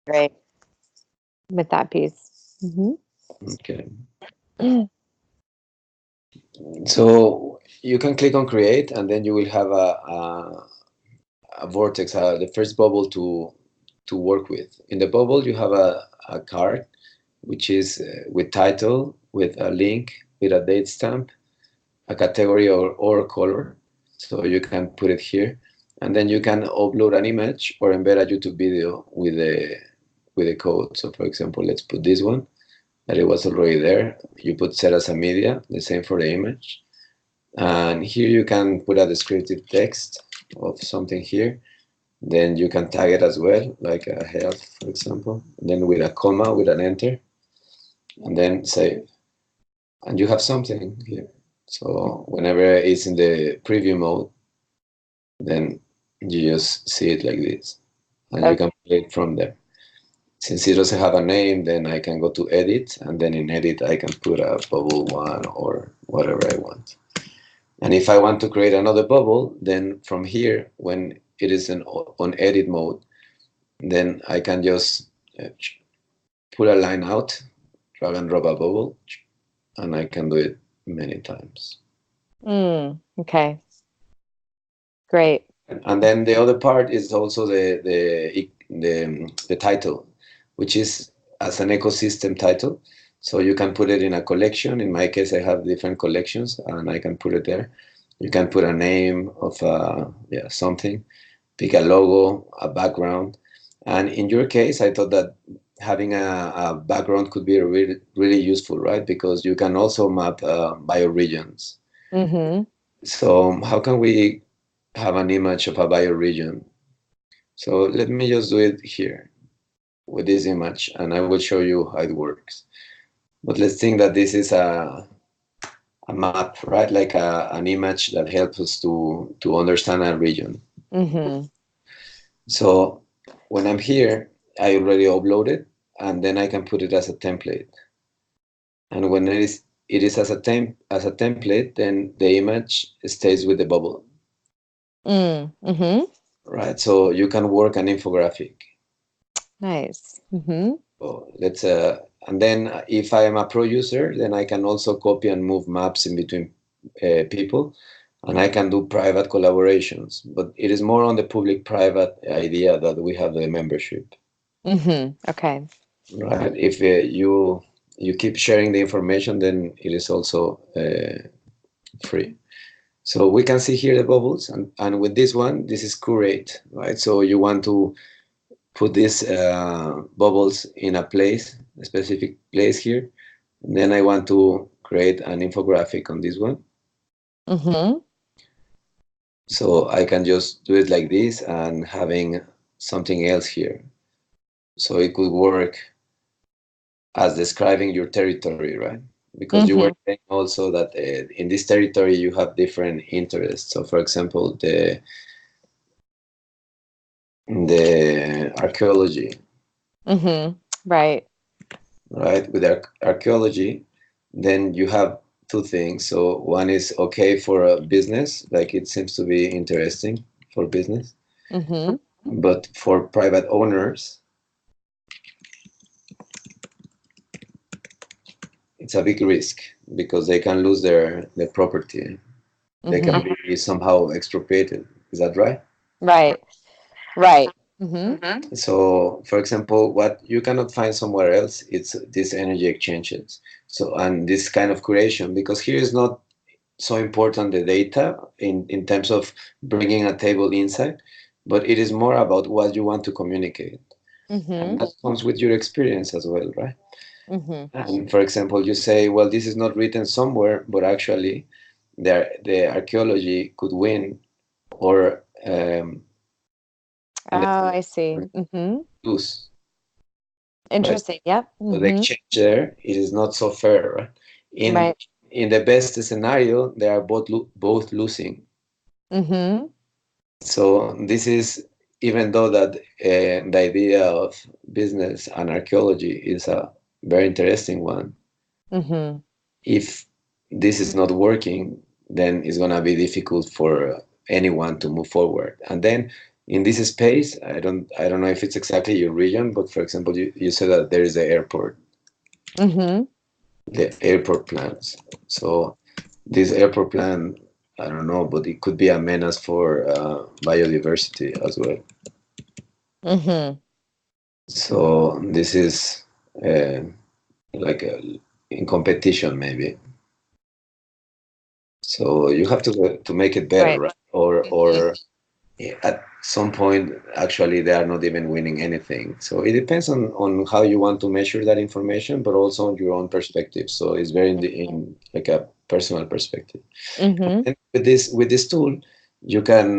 great with that piece. Okay. So you can click on create, and then you will have a vortex, the first bubble to work with. In the bubble, you have a card, which is with title, with a link, with a date stamp, a category or color. So you can put it here, and then you can upload an image or embed a YouTube video with the code. So for example, let's put this one that it was already there. You put set as a media, the same for the image. And here you can put a descriptive text of something here. Then you can tag it as well, like a health, for example. And then with a comma, with an enter, and then save. And you have something here. So whenever it's in the preview mode, then you just see it like this. And you Okay. can play it from there. Since it doesn't have a name, then I can go to edit, and then in edit I can put a bubble one or whatever I want. And if I want to create another bubble, then from here, when it is on edit mode, then I can just pull a line out, drag and drop a bubble, and I can do it many times. Okay. Great. And then the other part is also the title, which is as an ecosystem title. So you can put it in a collection. In my case, I have different collections, and I can put it there. You can put a name of something, pick a logo, a background. And in your case, I thought that having a background could be really, really useful, right? Because you can also map bioregions. Mm-hmm. So how can we have an image of a bioregion? So let me just do it here with this image, and I will show you how it works. But let's think that this is a map, right? Like an image that helps us to understand a region. Mm-hmm. So when I'm here, I already uploaded, and then I can put it as a template. And when it is as a template, then the image stays with the bubble, Mm-hmm. right? So you can work an infographic. Nice. Mm-hmm. So and then if I am a pro user, then I can also copy and move maps in between people, and I can do private collaborations. But it is more on the public-private idea that we have the membership, Mm-hmm. Okay. right? If you keep sharing the information, then it is also free. So we can see here the bubbles, and with this one, this is curate, right? So you want to put these bubbles in a specific place here. And then I want to create an infographic on this one. Mm-hmm. So I can just do it like this and having something else here. So it could work as describing your territory, right? Because you were Mm-hmm. saying also that in this territory you have different interests. So for example, the archaeology, Mm-hmm. Right. right? With archaeology, then you have two things. So one is okay for a business, like it seems to be interesting for business, Mm-hmm. but for private owners, it's a big risk because they can lose their property. They can Mm-hmm. be somehow expropriated. Is that right? Right. Right. Mm-hmm. So, for example, what you cannot find somewhere else, it's these energy exchanges. So, and this kind of curation, because here is not so important the data in terms of bringing a table insight, but it is more about what you want to communicate. Mm-hmm. And that comes with your experience as well, right? Mm-hmm. And for example, you say, well, this is not written somewhere, but actually the archaeology could win or Oh, let's I see. Mm-hmm. lose, right? Interesting. Yep. So the Mm-hmm. exchange there, it is not so fair, right? In Right. in the best scenario, they are both losing. Mm-hmm. So this is, even though that the idea of business and archaeology is a very interesting one, Mm-hmm. if this is not working, then it's gonna be difficult for anyone to move forward. And then in this space, I don't know if it's exactly your region, but for example, you said that there is the airport, Mhm. the airport plans. So this airport plan, I don't know, but it could be a menace for biodiversity as well. Mhm. So this is uh, like in competition maybe. So you have to make it better, Right. right? Or Mhm. at some point, actually, they are not even winning anything. So it depends on how you want to measure that information, but also on your own perspective. So it's very in like a personal perspective. Mhm. And with this tool, you can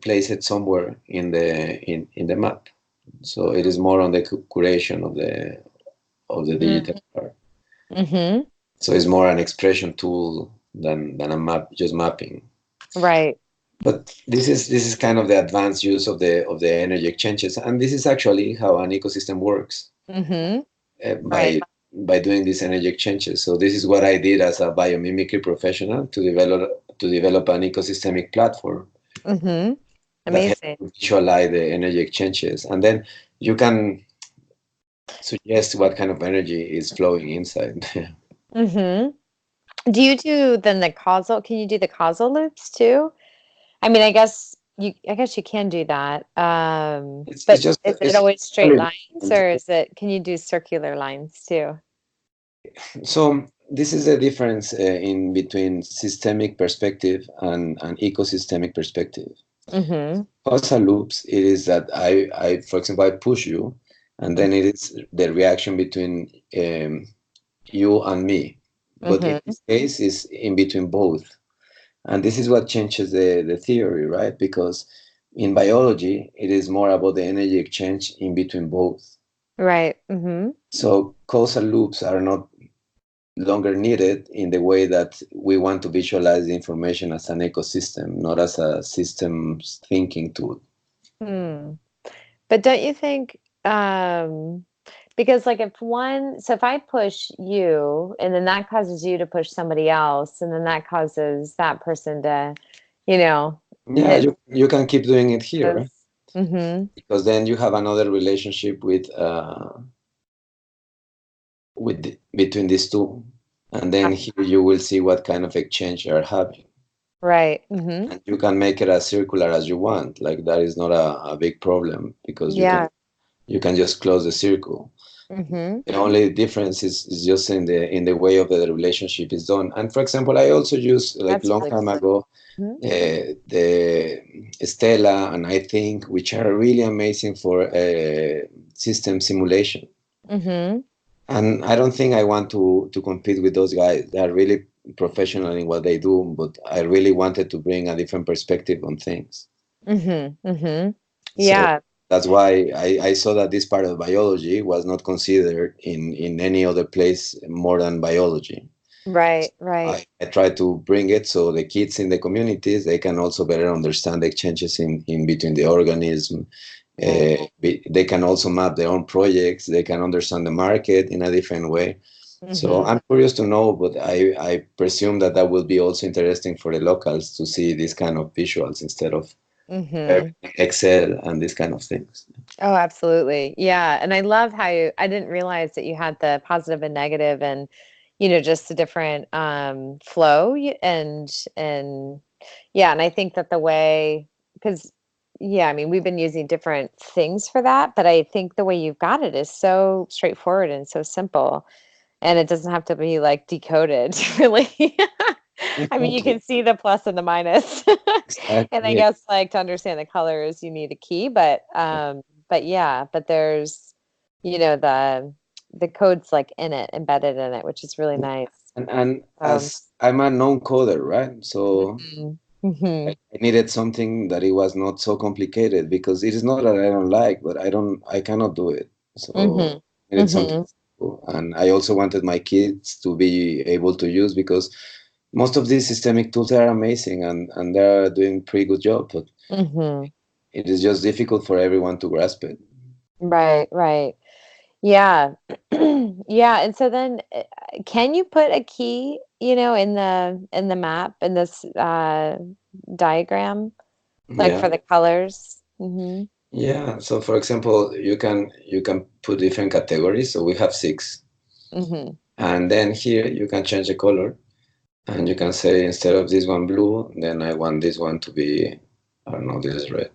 place it somewhere in the map. So it is more on the curation of the digital part. Mhm. So it's more an expression tool than a map, just mapping. Right. But this is kind of the advanced use of the energy exchanges, and this is actually how an ecosystem works Mhm. Right. by doing these energy exchanges. So this is what I did as a biomimicry professional to develop an ecosystemic platform Mhm. that helps Amazing. to visualize the energy exchanges, and then you can suggest what kind of energy is flowing inside. Mhm. Do you do then the causal can you do the causal loops too? I mean, I guess you can do that. It's But just is it it's always straight really lines or is it can you do circular lines too? So this is the difference in between systemic perspective and an ecosystemic perspective. Mhm. Causal loops, it is that for example, I push you, and then it is the reaction between you and me. But in Mhm. this case, it's in between both. And this is what changes the theory, right? Because in biology, it is more about the energy exchange in between both. Right. Mhm. So causal loops are not longer needed in the way that we want to visualize the information as an ecosystem, not as a systems thinking tool. Hmm. But don't you think, because like if I push you and then that causes you to push somebody else and then that causes that person to, you know, Yeah, hit you can keep doing it here, right? this. Mm-hmm. Because then you have another relationship between these two, and then here you will see what kind of exchange you are having, Right. Mm-hmm. and you can make it as circular as you want. Like that is not a big problem because you can Yeah. you can just close the circle. Mm-hmm. The only difference is just in the way of the relationship is done. And for example, I also use like That's long really time cool. ago Mm-hmm. the Stella and I think which are really amazing for system simulation. Mm-hmm. And I don't think I want to compete with those guys. They are really professional in what they do, but I really wanted to bring a different perspective on things. Mm-hmm. Mm-hmm. So Yeah. that's why I saw that this part of biology was not considered in any other place more than biology. Right. Right. I try to bring it so the kids in the communities they can also better understand the exchanges in between the organism. Right. They can also map their own projects. They can understand the market in a different way. So Mm-hmm. I'm curious to know, but I presume that will be also interesting for the locals to see these kind of visuals instead of Mm-hmm. Excel and these kind of things. Oh, absolutely. Yeah. And I love how I didn't realize that you had the positive and negative and, just the different flow and yeah, and I think that the way because yeah, I mean, we've been using different things for that, but I think the way you've got it is so straightforward and so simple, and it doesn't have to be like decoded really. I mean, you Exactly. can see the plus and the minus. And I Exactly. guess like to understand the colors, you need a key, but yeah, but there's the code's like in it, embedded in it, which is really nice. And Um, as I'm a non-coder, right? So mhm, I mhm, needed something that it was not so complicated because it is not that I don't like, but I cannot do it. So mhm, I needed something mhm, simple. And I also wanted my kids to be able to use because most of these systemic tools are amazing and they're doing pretty good job, but mhm. it is just difficult for everyone to grasp it. Right, right. Yeah. Yeah, and so then can you put a key, in the map in this diagram like Yeah. for the colors? Mm-hmm. Yeah. So for example, you can put different categories. So we have six, Mm-hmm. and then here you can change the color, and you can say instead of this one blue, then I want this one to be, I don't know, this is red.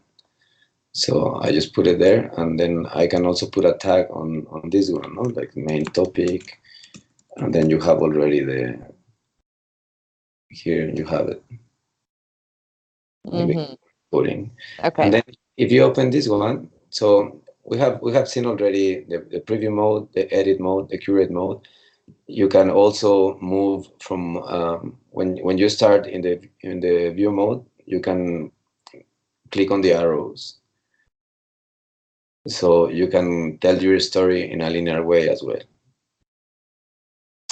So I just put it there, and then I can also put a tag on this one, no? Like main topic, and then you have already the here you have it. Maybe Mm-hmm. putting, and Okay. then if you open this one, so we have seen already the preview mode, the edit mode, the curate mode. You can also move from when you start in the view mode, you can click on the arrows, so you can tell your story in a linear way as well,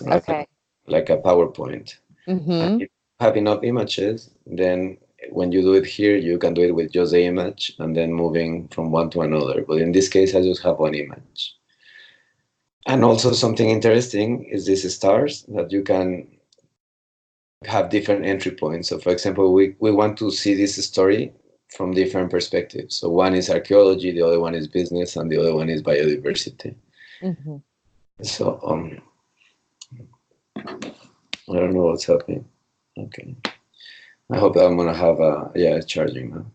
right? Okay. Like a PowerPoint. And Mm-hmm. if you have enough images, then when you do it here, you can do it with just the image and then moving from one to another. But in this case, I just have one image. And also something interesting is these stars that you can have different entry points. So for example, we want to see this story from different perspectives. So one is archaeology, the other one is business, and the other one is biodiversity. Mm-hmm. So I don't know what's happening. Okay. I hope I'm gonna have a yeah, it's charging now.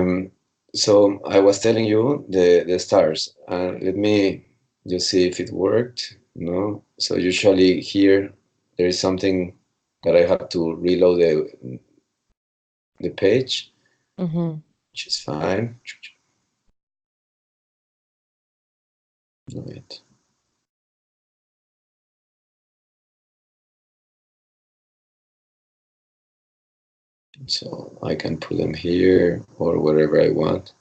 Um, so I was telling you the stars. Let me just see if it worked. No. So usually here there is something that I have to reload the page, Mm-hmm. which is fine. Wait. So I can put them here or wherever I want.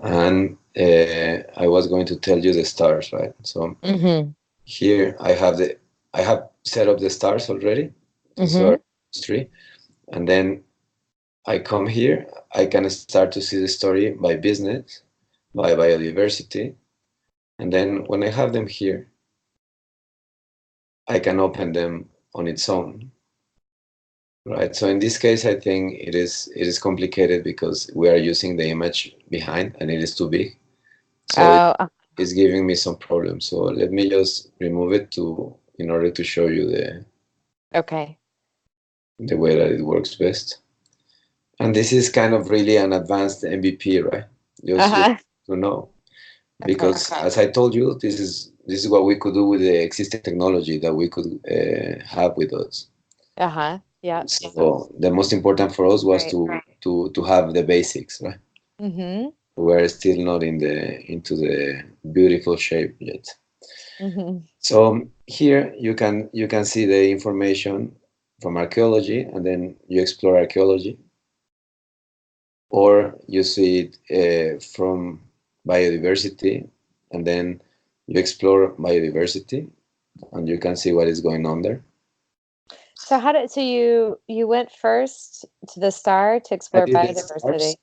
And I was going to tell you the stars, right? So Mm-hmm. here I have set up the stars already. This is Mm-hmm. our history. And then I come here, I can start to see the story by business, by biodiversity. And then when I have them here, I can open them on its own. Right. So in this case, I think it is complicated because we are using the image behind and it is too big. So Oh, it's giving me some problems. So let me just remove it in order to show you okay. the way that it works best. And this is kind of really an advanced MVP, right? Just Uh-huh. to know. Okay. Because as I told you, this is what we could do with the existing technology that we could have with us. Uh-huh. Yeah. So the most important for us was Right. to have the basics, right? Mm-hmm. We're still not into the beautiful shape yet. Mm-hmm. So here you can see the information from archaeology, and then you explore archaeology, or you see it from biodiversity, and then you explore biodiversity, and you can see what is going on there. So you went first to the star to I explore did the stars, biodiversity.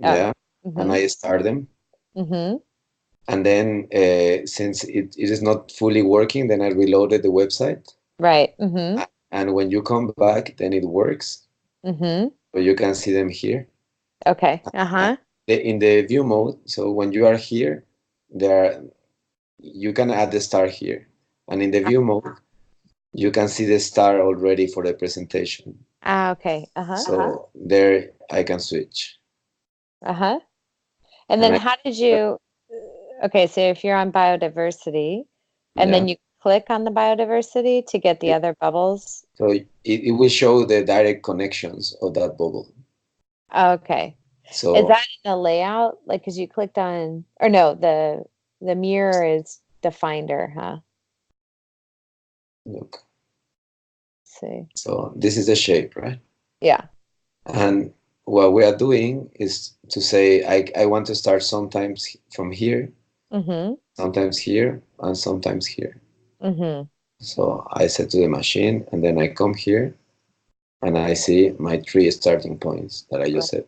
Oh. yeah, and Mm-hmm. I start them. Mm-hmm. And then since it is not fully working, then I reloaded the website. Right. Mm-hmm. And when you come back, then it works. Mm-hmm. So you can see them here. Okay. Uh, Uh-huh. in the view mode, so when you are here, there you can add the star here. And in the view mode, you can see the star already for the presentation. Ah, okay. Uh-huh. So there I can switch. Uh-huh. And And then I, how did you, okay, so if you're on biodiversity and yeah. then you click on the biodiversity to get the other bubbles. So it will show the direct connections of that bubble. Okay. Is So that in the layout? Like, because you clicked on, or no, the mirror is the finder, huh? look, Let's see. so this is the shape, right? Yeah. And what we are doing is to say I want to start sometimes from here, Mm-hmm. sometimes here, and sometimes here. Mm-hmm. So I set to the machine, and then I come here, and I see my three starting points that I just Right. said.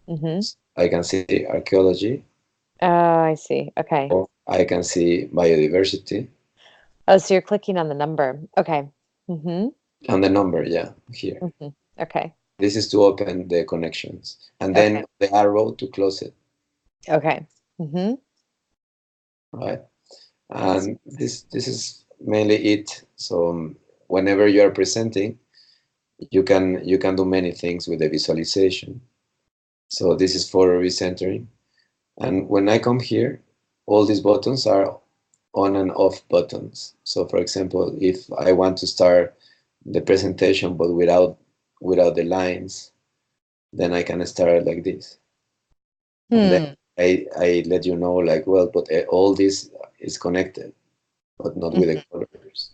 Mm-hmm. I can see archaeology, Oh, I see. Okay. or I can see biodiversity, Oh, so you're clicking on the number. Okay. Mm-hmm. and the number, yeah, here. Mm-hmm. Okay. This is to open the connections, and then Okay. the arrow to close it, Okay. Mm-hmm. right? And this is mainly it. So whenever you are presenting, you can do many things with the visualization. So this is for recentering. And when I come here, all these buttons are on and off buttons. So for example, if I want to start the presentation but without the lines, then I can start like this. And then Hmm. I let you know like, well, but all this is connected, but not with the colors.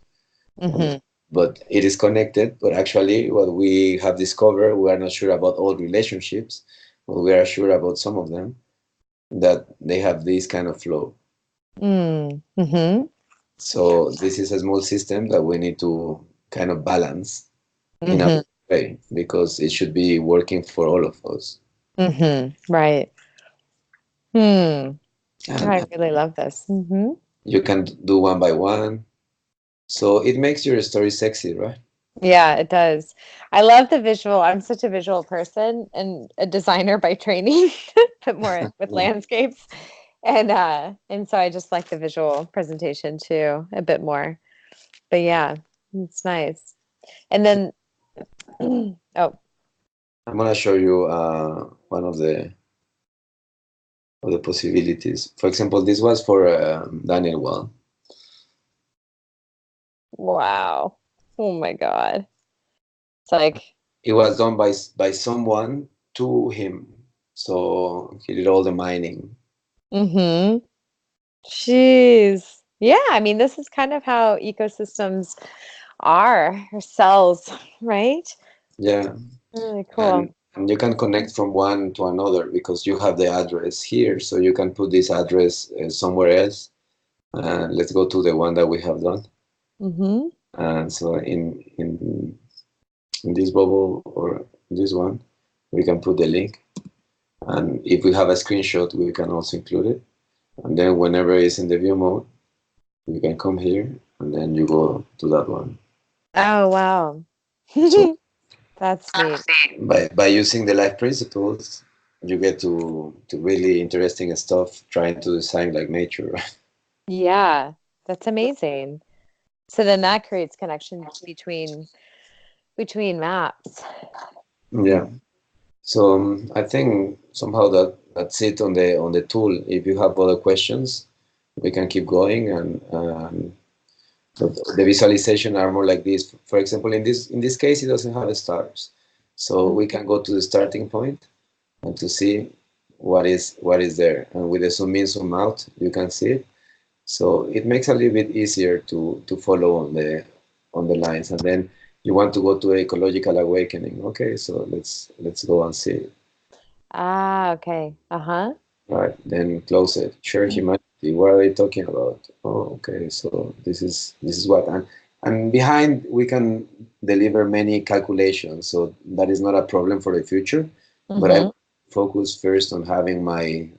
And Mm-hmm. but it is connected, but actually what we have discovered, we are not sure about all relationships, but we are sure about some of them, that they have this kind of flow. Mm-hmm. So this is a small system that we need to kind of balance in a Mm-hmm. way because it should be working for all of us. Mm-hmm. Right. Hmm. I And really love this. Mm-hmm. you can do one by one. So it makes your story sexy, right? Yeah, it does. I love the visual. I'm such a visual person and a designer by training, but more with Mm. landscapes. And so I just like the visual presentation too, a bit more. But yeah, it's nice. And then oh, I'm gonna show you one of the possibilities. For example, this was for Daniel Well. wow. Oh my God. It's like, It was done by someone to him, so he did all the mining. mm-hmm. Jeez. Yeah, I mean, this is kind of how ecosystems are, or cells, right? Yeah, Really cool. and you can connect from one to another because you have the address here, so you can put this address somewhere else. Let's go to the one that we have done. Mm-hmm. And so in this bubble or this one, we can put the link. And if we have a screenshot, we can also include it. And then whenever it's in the view mode, you can come here and then you go to that one. Oh, wow. So That's neat. by using the life principles, you get to really interesting stuff trying to design like nature. Yeah, that's amazing. So then that creates connection between maps. Yeah. So I think somehow that's it on the tool. If you have other questions, we can keep going and so the visualization are more like this. For example, in this case, it doesn't have stars, so we can go to the starting point and to see what is there. And with the zoom in, zoom out, you can see it. So it makes a little bit easier to follow on the lines. And then you want to go to ecological awakening. Okay, so let's go and see it. Ah, okay. Uh-huh. Right, then close it. Share humanity. What are they talking about? Oh, okay. So this is what and behind we can deliver many calculations. So that is not a problem for the future. But I Mm-hmm. focus first on having my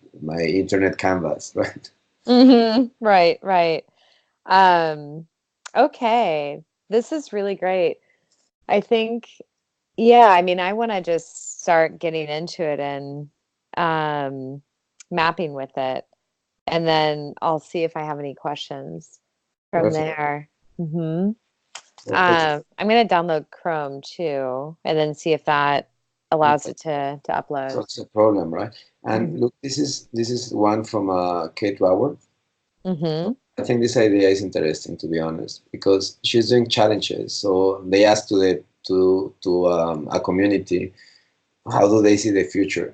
internet canvas, right? Mm-hmm. Right, right. Um, okay. This is really great. I think, yeah, I mean, I want to just start getting into it and um, mapping with it. And then I'll see if I have any questions from Perfect. there. Hmm. Perfect. I'm going to download Chrome too, and then see if that allows it to So upload. it's a problem, right? And look, this is one from Kate Raworth. Mm-hmm. I think this idea is interesting, to be honest, because she's doing challenges. So they asked to a community, how do they see the future,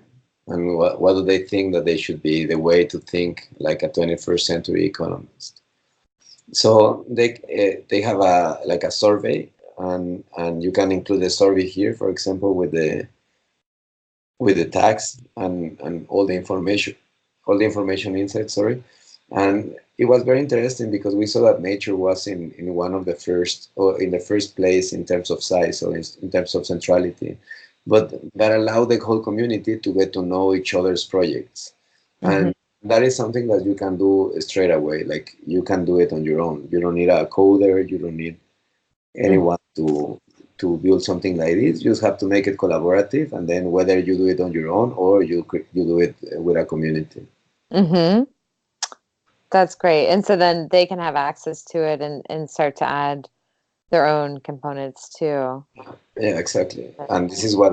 and what do they think that they should be the way to think like a 21st century economist. So they have a like a survey, and you can include the survey here, for example, with the tags and all the information inside, sorry. And it was very interesting because we saw that nature was in one of the first, or in the first place in terms of size, or in terms of centrality, but that allowed the whole community to get to know each other's projects. Mm-hmm. And that is something that you can do straight away. Like you can do it on your own. You don't need a coder, you don't need anyone to build something like this, you just have to make it collaborative, and then whether you do it on your own or you do it with a community. Mm-hmm. That's great. And so then they can have access to it and start to add their own components too. Yeah, exactly. And this is what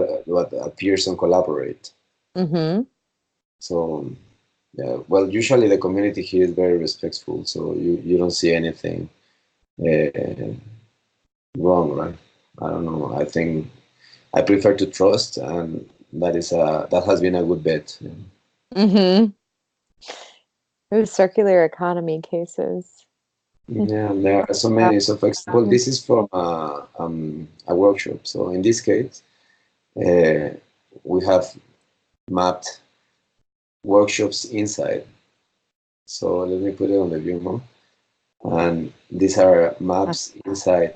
appears on Collaborate. Mm-hmm. So yeah, well, usually the community here is very respectful, so you don't see anything uh, wrong, right? I don't know. I think I prefer to trust, and that has been a good bet. Yeah. Mm-hmm. Those circular economy cases. Yeah, there are so many. So, for example, Mhm. this is from a workshop. So, in this case, uh, we have mapped workshops inside. So, let me put it on the view mode. And these are maps inside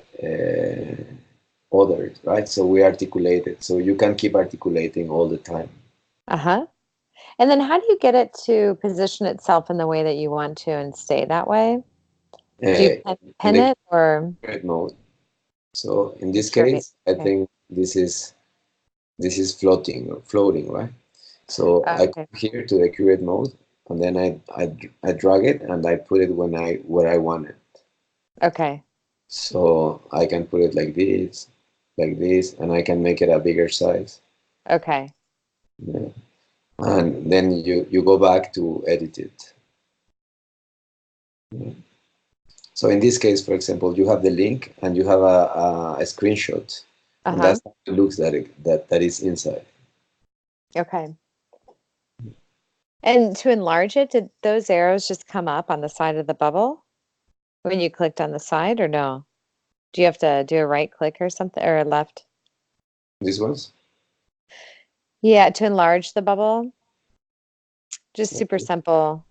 others, right? So, we articulate it. So, you can keep articulating all the time. Uh-huh. And then how do you get it to position itself in the way that you want to and stay that way? Do you Uh, in pin the it or curate mode. So, in the this curate? case, I Okay. think this is floating or floating, right? So I Okay. come here to the curate mode, and then I drag it and I put it where I want it. Okay. So I can put it like this, and I can make it a bigger size. Okay. Yeah. And then you go back to edit it. Yeah. So in this case, for example, you have the link and you have a screenshot, and Uh-huh. that's how it looks that is inside. Okay. And to enlarge it, did those arrows just come up on the side of the bubble when you clicked on the side or no? Do you have to do a right click or something or a left? These ones. Yeah, to enlarge the bubble. Just super simple.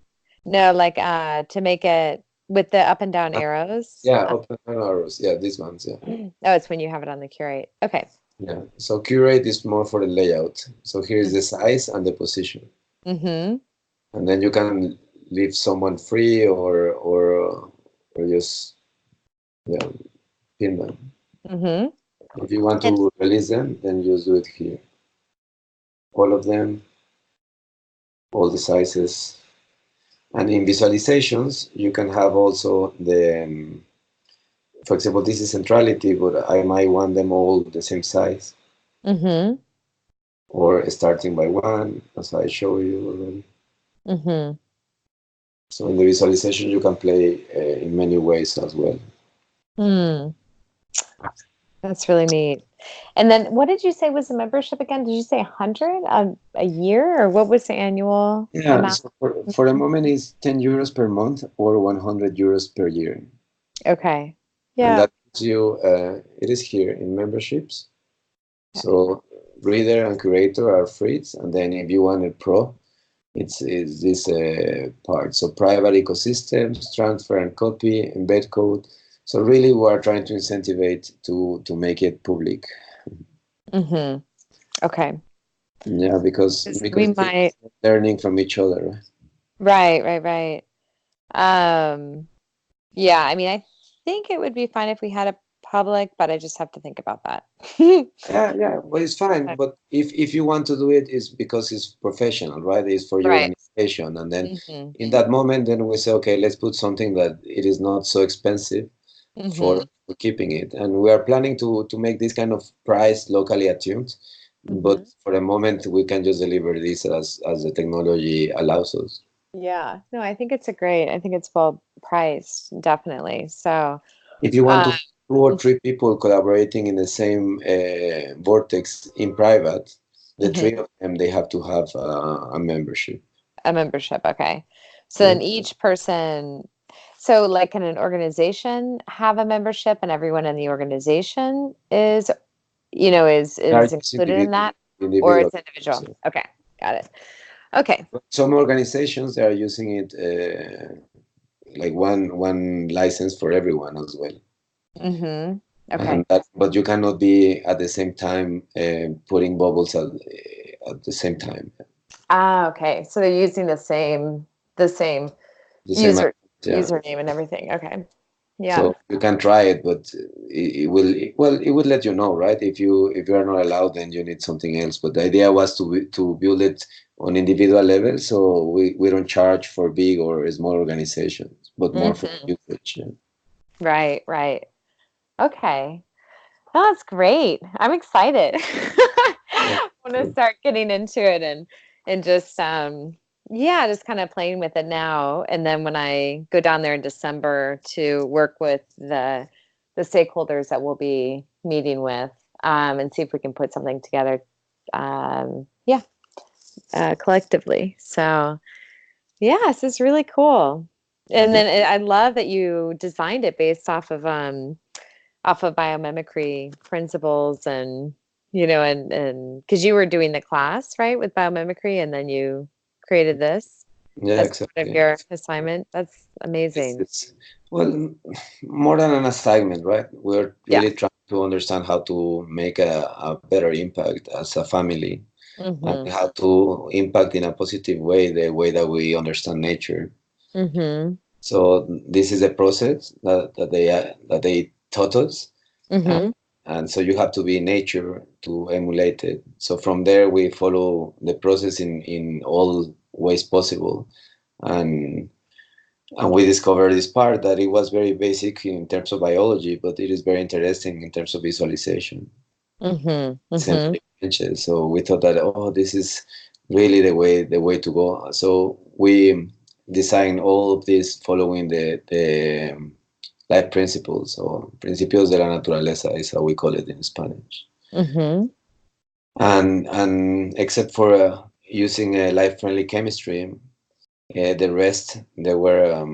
No, like to make it with the up and down arrows. Yeah, open arrows. Yeah, these ones. Yeah. Oh, it's when you have it on the curate. Okay. Yeah. So curate is more for the layout. So here is the size and the position, Mm-hmm. and then you can leave someone free or just yeah pin them. Mm-hmm. If you want And to release them, then just do it here. All of them, all the sizes, and in visualizations you can have also for example, this is centrality, but I might want them all the same size, mm-hmm. or starting by one, as I show you already. Mm-hmm. So in the visualization, you can play in many ways as well. Hmm. That's really neat. And then what did you say was the membership again? Did you say 100 a year or what was the annual Yeah, amount? so for the moment, it's 10 euros per month or 100 euros per year. Okay. And Yeah. that gives you, it is here in memberships. Okay. So reader and curator are free. And then if you want a pro, it's this part. So private ecosystems, transfer and copy, embed code. So really, we are trying to incentivize to make it public. Mm-hmm. Okay. Yeah, because 'Cause we because might, it's learning from each other. right, right, right. Um, yeah, I mean, I think it would be fine if we had a public, but I just have to think about that. Yeah, yeah, well, it's fine. But if you want to do it, it's because it's professional, right? It's for your Right. organization, and then Mm-hmm. in that moment, then we say, okay, let's put something that it is not so expensive Mm-hmm. for keeping it, and we are planning to make this kind of price locally attuned. Mm-hmm. But for the moment, we can just deliver this as the technology allows us. Yeah. No, I think it's well priced, definitely. So, If you want uh, to have two or three people collaborating in the same vortex in private, the mhm, three of them they have to have a membership. a membership. Okay. So Yeah. then each person, so like can an organization have a membership and everyone in the organization is, They are is just included in that, or individual. it's individual? So Okay. Got it. Okay. some organizations they are using it like one license for everyone as well. Mm-hmm. Okay. And that, but you cannot be at the same time putting bubbles at the same time. Ah, okay. So they're using the same The same, user yeah. username and everything. Okay. Yeah. So you can try it, but it will, well, it would let you know, right? If you are not allowed, then you need something else. But the idea was to build it on individual level, so we don't charge for big or small organizations, but more for Hmm. usage. Yeah. Right, right. Okay. Oh, that's great. I'm excited. Yeah. I want to start getting into it and just yeah, just kind of playing with it now. And then when I go down there in December to work with the stakeholders that we'll be meeting with, and see if we can put something together, yeah, collectively. So yeah, this is really cool. And Yeah. then I love that you designed it based off of biomimicry principles and and because you were doing the class right with biomimicry and then you created this Yeah, as part of exactly. your assignment. That's It's, amazing. it's well, more than an assignment, right? We're Yeah. really trying to understand how to make a better impact as a family, and Mm-hmm. how to impact in a positive way the way that we understand nature. Mm-hmm. So this is a process that they taught us, and, Mm-hmm. and so you have to be in nature to emulate it. So from there we follow the process in all ways possible, and and we discovered this part that it was very basic in terms of biology, but it is very interesting in terms of visualization, Mm-hmm. Mm-hmm. sensory experiences. So we thought that, oh, this is really the way to go. So we designed all of this following the life principles, or principios de la naturaleza is how we call it in Spanish. Mm-hmm. And except for using a life-friendly chemistry, the rest they were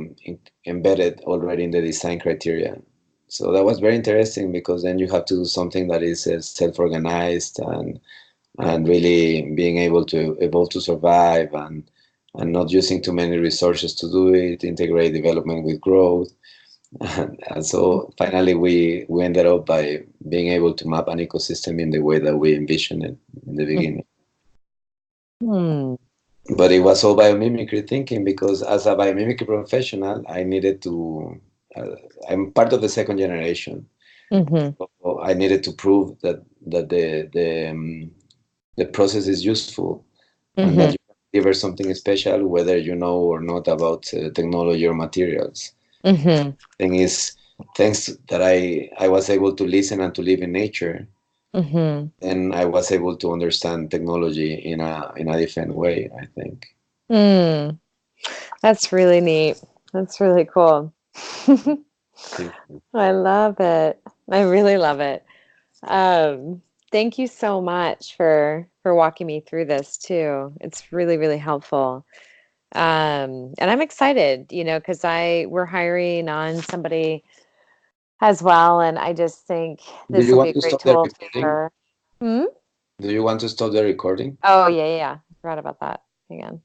embedded already in the design criteria. So that was very interesting, because then you have to do something that is self-organized, and really being able to evolve to survive, and not using too many resources to do it, integrate development with growth. And so finally we ended up by being able to map an ecosystem in the way that we envisioned it in the beginning. Mm-hmm. But it was all biomimicry thinking, because as a biomimicry professional, I needed to. Uh, I'm part of the second generation, Mm-hmm. so I needed to prove that the process is useful, and that Mm-hmm. you can deliver something special, whether you know or not about technology or materials. Mm-hmm. Thing is, thanks that I was able to listen and to live in nature, Mm-hmm. then I was able to understand technology in a different way, I think. Mm. That's really neat. That's really cool. Thank I love it. I really love it. Thank you so much for walking me through this too. It's really, really helpful. And I'm excited, because I we're hiring on somebody as well, and I just think Do this you will be want a to great stop the tool for recording? her. Hmm? Do you want to stop the recording? Oh, yeah, yeah, yeah. I forgot about that. Hang on.